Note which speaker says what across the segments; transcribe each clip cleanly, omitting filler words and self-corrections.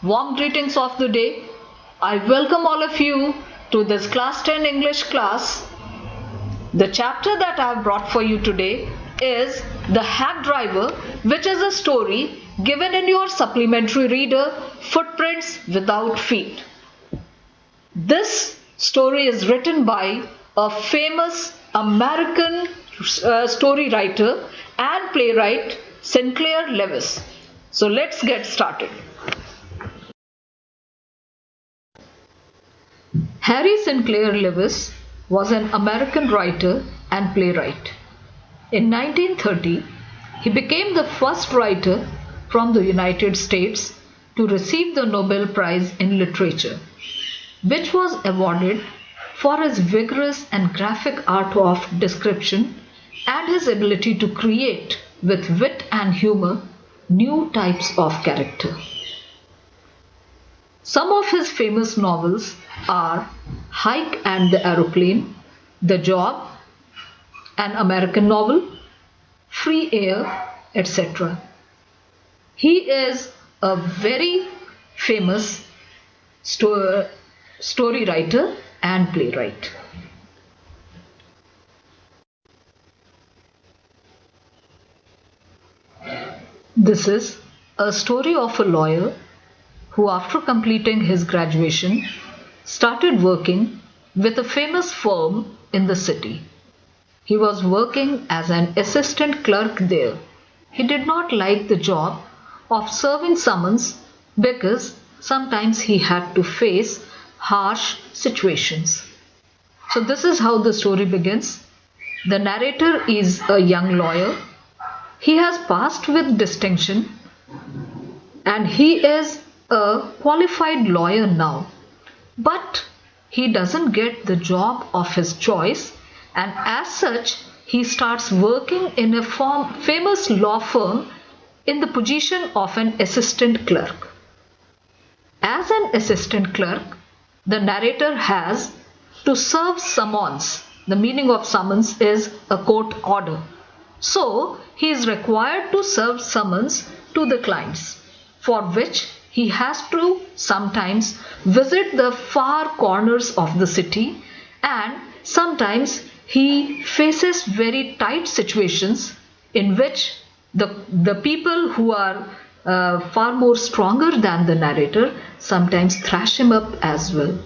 Speaker 1: Warm greetings of the day. I welcome all of you to this class 10 English class. The chapter that I have brought for you today is The Hack Driver, which is a story given in your supplementary reader, Footprints Without Feet. This story is written by a famous American story writer and playwright, Sinclair Lewis. So let's get started. Harry Sinclair Lewis was an American writer and playwright. In 1930, he became the first writer from the United States to receive the Nobel Prize in Literature, which was awarded for his vigorous and graphic art of description and his ability to create, with wit and humor, new types of character. Some of his famous novels are Hike and the Aeroplane, The Job, an American novel, Free Air, etc. He is a very famous story writer and playwright. This is a story of a lawyer who, after completing his graduation, started working with a famous firm in the city. He was working as an assistant clerk there. He did not like the job of serving summons because sometimes he had to face harsh situations. So this is how the story begins. The narrator is a young lawyer. He has passed with distinction and he is a qualified lawyer now. But he doesn't get the job of his choice, and as such he starts working in a famous law firm in the position of an assistant clerk. As an assistant clerk, the narrator has to serve summons. The meaning of summons is a court order. So he is required to serve summons to the clients, for which he has to sometimes visit the far corners of the city, and sometimes he faces very tight situations in which the people who are far more stronger than the narrator sometimes thrash him up as well.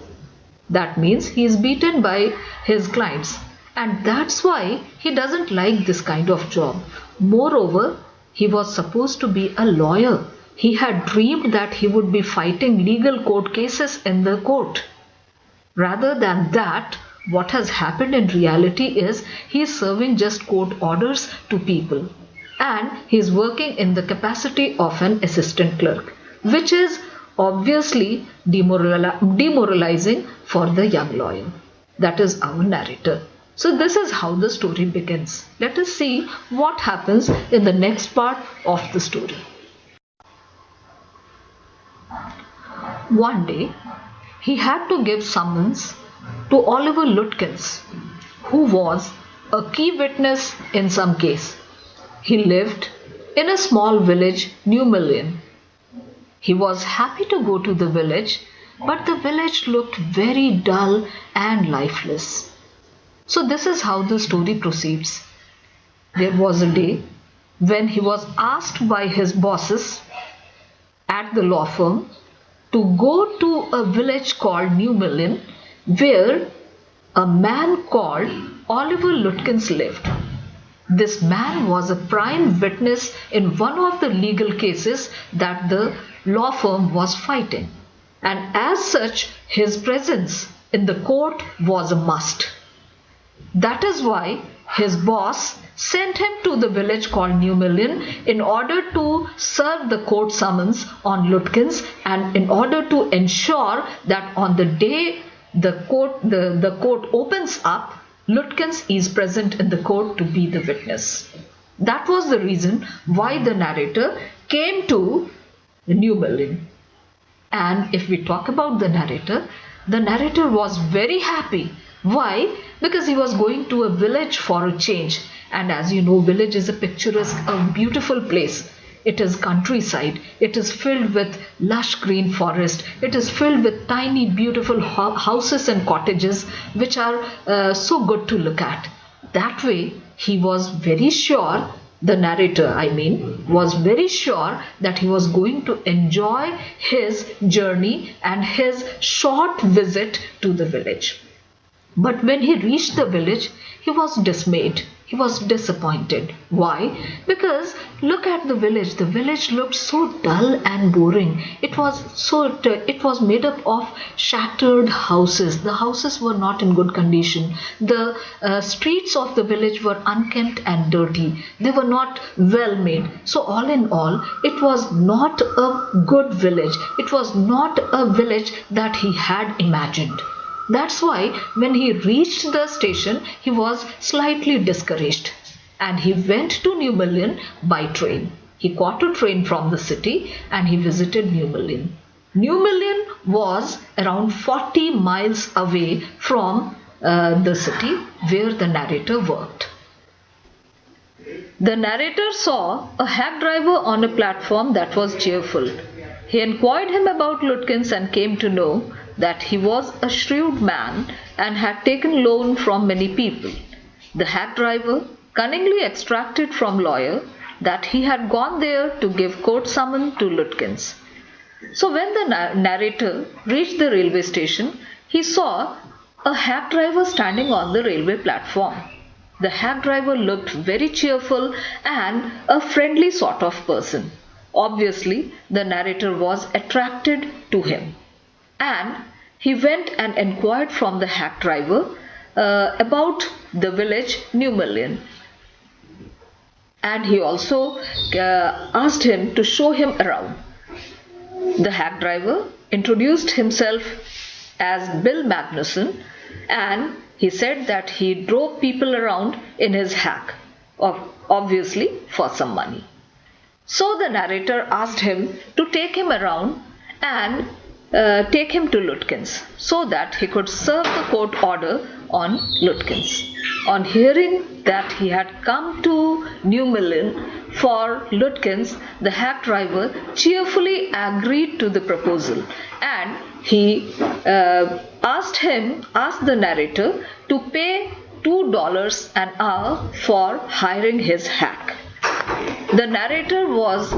Speaker 1: That means he is beaten by his clients, and that's why he doesn't like this kind of job. Moreover, he was supposed to be a lawyer. He had dreamed that he would be fighting legal court cases in the court. Rather than that, what has happened in reality is he is serving just court orders to people, and he is working in the capacity of an assistant clerk, which is obviously demoralizing for the young lawyer. That is our narrator. So this is how the story begins. Let us see what happens in the next part of the story. One day, he had to give summons to Oliver Lutkins, who was a key witness in some case. He lived in a small village, New Million. He was happy to go to the village, but the village looked very dull and lifeless. So this is how the story proceeds. There was a day when he was asked by his bosses at the law firm to go to a village called New Million, where a man called Oliver Lutkins lived. This man was a prime witness in one of the legal cases that the law firm was fighting, and as such his presence in the court was a must. That is why his boss sent him to the village called New Million in order to serve the court summons on Lutkins, and in order to ensure that on the day the court opens up, Lutkins is present in the court to be the witness. That was the reason why the narrator came to New Million. And if we talk about the narrator was very happy. Why? Because he was going to a village for a change. And as you know, village is a picturesque, a beautiful place. It is countryside. It is filled with lush green forest. It is filled with tiny beautiful houses and cottages which are so good to look at. That way he was very sure, the narrator I mean, was very sure that he was going to enjoy his journey and his short visit to the village. But when he reached the village, he was dismayed. He was disappointed. Why? Because look at the village. The village looked so dull and boring. It was made up of shattered houses. The houses were not in good condition. The streets of the village were unkempt and dirty. They were not well made. So all in all, it was not a good village. It was not a village that he had imagined. That's why when he reached the station, he was slightly discouraged and he went to New Million by train. He caught a train from the city and he visited New Million. New Million was around 40 miles away from the city where the narrator worked. The narrator saw a hack driver on a platform that was cheerful. He inquired him about Lutyens and came to know that he was a shrewd man and had taken loan from many people. The hack driver cunningly extracted from lawyer that he had gone there to give court summons to Lutyens. So when the narrator reached the railway station, he saw a hack driver standing on the railway platform. The hack driver looked very cheerful and a friendly sort of person. Obviously, the narrator was attracted to him. And he went and inquired from the hack driver about the village New Million. And he also asked him to show him around. The hack driver introduced himself as Bill Magnuson and he said that he drove people around in his hack, obviously for some money. So the narrator asked him to take him around and take him to Lutyens so that he could serve the court order on Lutyens. On hearing that he had come to New Million for Lutyens, the hack driver cheerfully agreed to the proposal and he asked the narrator to pay $2 an hour for hiring his hack. The narrator was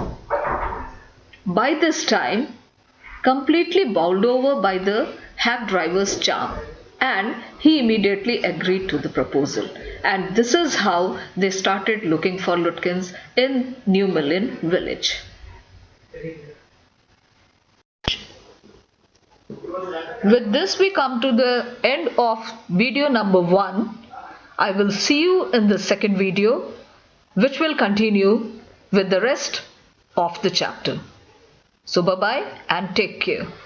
Speaker 1: by this time completely bowled over by the hack driver's charm and he immediately agreed to the proposal. And this is how they started looking for Lutyens in New Million village. With this we come to the end of video number 1. I will see you in the second video which will continue with the rest of the chapter. So bye bye and take care.